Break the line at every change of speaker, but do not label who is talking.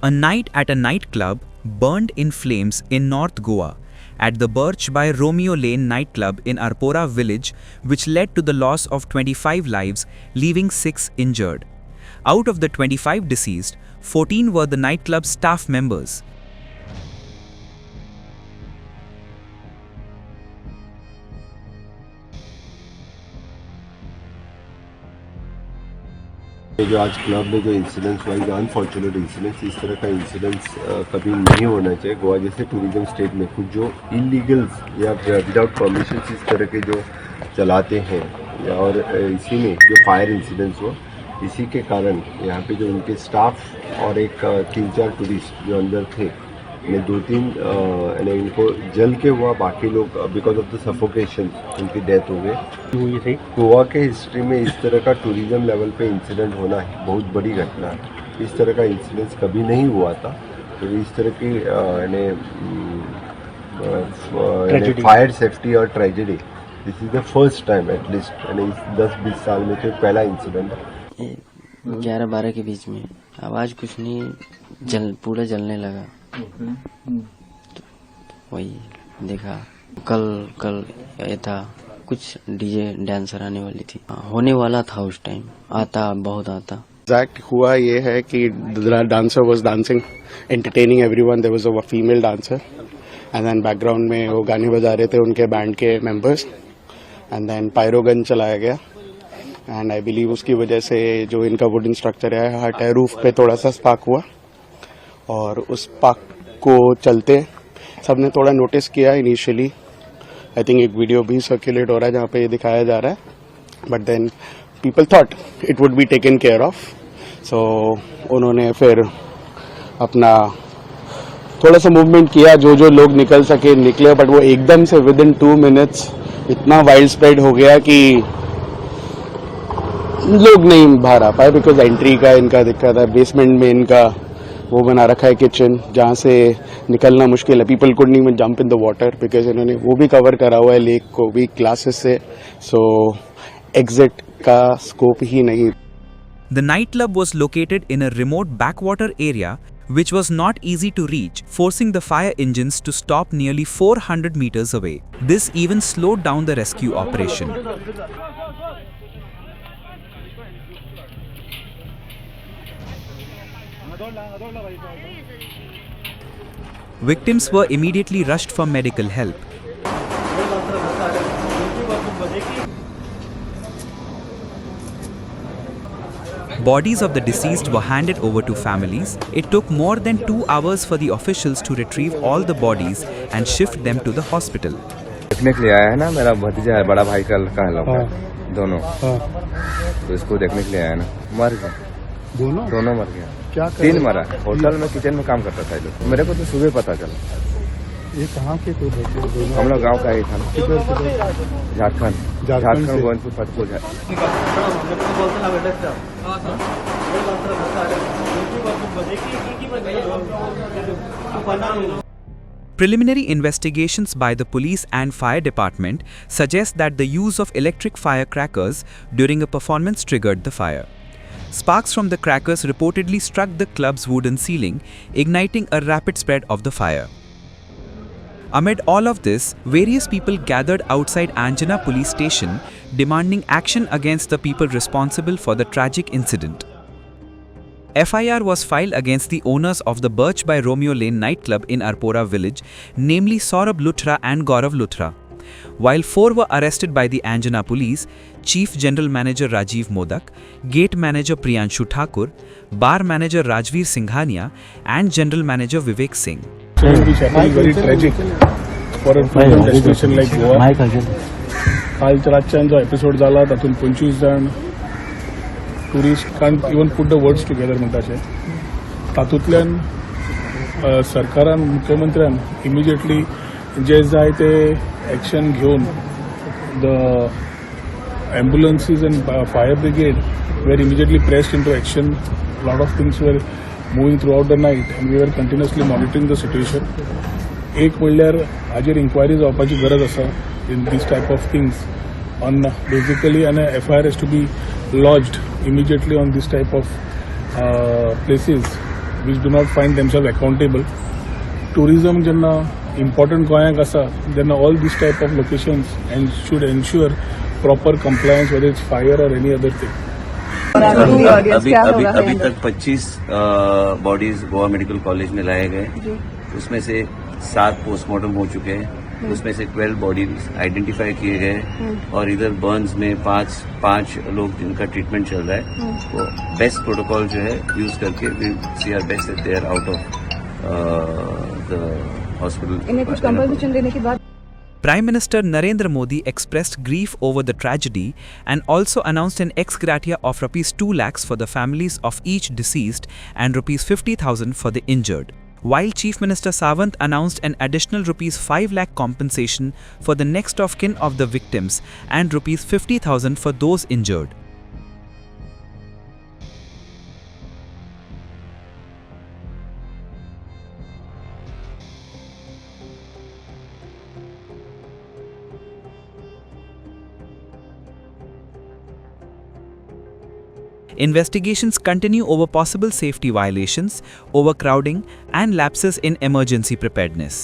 A night at a nightclub burned in flames in North Goa at the Birch by Romeo Lane nightclub in Arpora village, which led to the loss of 25 lives, leaving 6 injured. Out of the 25 deceased, 14 were the nightclub staff members.
जो आज club में जो incidents हुआ unfortunate incidents, इस तरह का incidents कभी नहीं होना चाहिए। गोवा जैसे टूरिज्म स्टेट में कुछ जो इलीगल्स या विदाउट परमिशन इस तरह के जो चलाते हैं, और इसी में जो फायर इंसिडेंट्स हुआ, इसी के कारण यहाँ पे जो उनके स्टाफ और एक 3-4 टूरिस्ट जो अंदर थे, ने 2-3 इनको जल के हुआ, बाकी लोग बिकॉज ऑफ द सफोकेशन उनकी डेथ हो गई। गोवा के हिस्ट्री में इस तरह का टूरिज्म लेवल पे इंसिडेंट होना है बहुत बड़ी घटना है। इस तरह का इंसिडेंट कभी नहीं हुआ था। तो इस तरह की फायर सेफ्टी और tragedy, this is the first time at least 10-20 साल में तो पहला इंसिडेंट है।
11-12 के बीच में आवाज कुछ नहीं, पूरा जलने लगा। तो वही देखा। कल ये था, कुछ डीजे डांसर आने वाली थी, होने वाला था उस टाइम, बहुत आता।
एग्जैक्ट हुआ ये है कि dancer was dancing, entertaining everyone. There was a female dancer and then background में वो गाने बजा रहे थे उनके बैंड के members, and then pyro gun चलाया गया। एंड आई बिलीव उसकी वजह से जो इनका वुडन स्ट्रक्चर है हट है, रूफ पे थोड़ा सा स्पार्क हुआ, और उस स्पार्क को चलते सबने थोड़ा नोटिस किया इनिशियली। आई थिंक एक वीडियो भी सर्कुलेट हो रहा है जहाँ पे ये दिखाया जा रहा है, but then people thought it would be taken care of. So उन्होंने फिर अपना थोड़ा सा मूवमेंट किया, जो लोग निकल सके निकले, बट वो एकदम से विद इन 2 मिनट्स इतना वाइल्ड स्प्रेड हो गया कि लोग नहीं बाहर आ पाए, बिकॉज एंट्री का इनका दिक्कत है। बेसमेंट में इनका वो बना रखा है किचन, जहाँ से निकलना मुश्किल है। People could not jump in the water, because इन्होंने वो भी कवर करा हुआ है लेक को भी ग्लासेस से, सो एग्जिट का स्कोप ही नहीं।
The nightclub was located in a remote backwater area which was not easy to reach, forcing the fire engines to stop nearly 400 meters away. This even slowed down the rescue operation. Victims were immediately rushed for medical help. Bodies of the deceased were handed over to families. It took more than 2 hours for the officials to retrieve all the bodies and shift them to the hospital.
देखने के लिए आया है ना, मेरा भतीजा है, बड़ा भाई का लड़का है, लोग दोनों। तो इसको देखने के लिए आया ना, मर गया दोनों मर गया। क्या 3 मरा। होटल में किचन में काम करता था ये लोग। मेरे को तो सुबह पता चला।
ये कहाँ के थे?
हम लोग गाँव का ही था, झारखंड गोविंदपुर फतेहपुर है।
Preliminary investigations by the police and fire department suggest that the use of electric firecrackers during a performance triggered the fire. Sparks from the crackers reportedly struck the club's wooden ceiling, igniting a rapid spread of the fire. Amid all of this, various people gathered outside Anjana police station demanding action against the people responsible for the tragic incident. FIR was filed against the owners of the Birch by Romeo Lane nightclub in Arpora village, namely Saurabh Luthra and Gaurav Luthra. While 4 were arrested by the Anjana police, Chief General Manager Rajiv Modak, Gate Manager Priyanshu Thakur, Bar Manager Rajveer Singhania, and General Manager Vivek Singh.
Which happened very tragic for a tourism destination like Goa. कालच्या रातच्यान जो episode जाला तातूंत 25 जण tourist can't even put the words together म्हणटाशे। तातूंतल्यान सरकारान, मुख्यमंत्र्यान immediately जे जाय ते एक्शन घेवन the ambulances and fire brigade were immediately pressed into action. A lot of things were moving throughout the night and we were continuously monitoring the situation. एक म्हणल्यार हाजेर इन्क्वायरी जावपाची गरज आसा in these type of things. On basically an FIR has to be lodged immediately on this type of places which do not find themselves accountable. Tourism jenna important goyanक आसा, then all these type of locations and should ensure proper compliance, whether it's fire or any other thing.
अभी तक 25 bodies Goa medical college में लाए गए, उसमें से 7 postmortem हो चुके हैं, उसमें से 12 बॉडीज आइडेंटिफाई किए गए और इधर बर्न्स में 5 लोग जिनका ट्रीटमेंट चल रहा है। तो बेस्ट प्रोटोकॉल जो है यूज करके we see are best that they are out of the hospital.
इन्हें कुछ कंपनसेशन देने के बाद
Prime Minister Narendra Modi expressed grief over the tragedy and also announced an ex gratia of Rs 2 lakhs for the families of each deceased and Rs 50,000 for the injured. While Chief Minister Sawant announced an additional Rs 5 lakh compensation for the next of kin of the victims and Rs 50,000 for those injured. Investigations continue over possible safety violations, overcrowding, and lapses in emergency preparedness.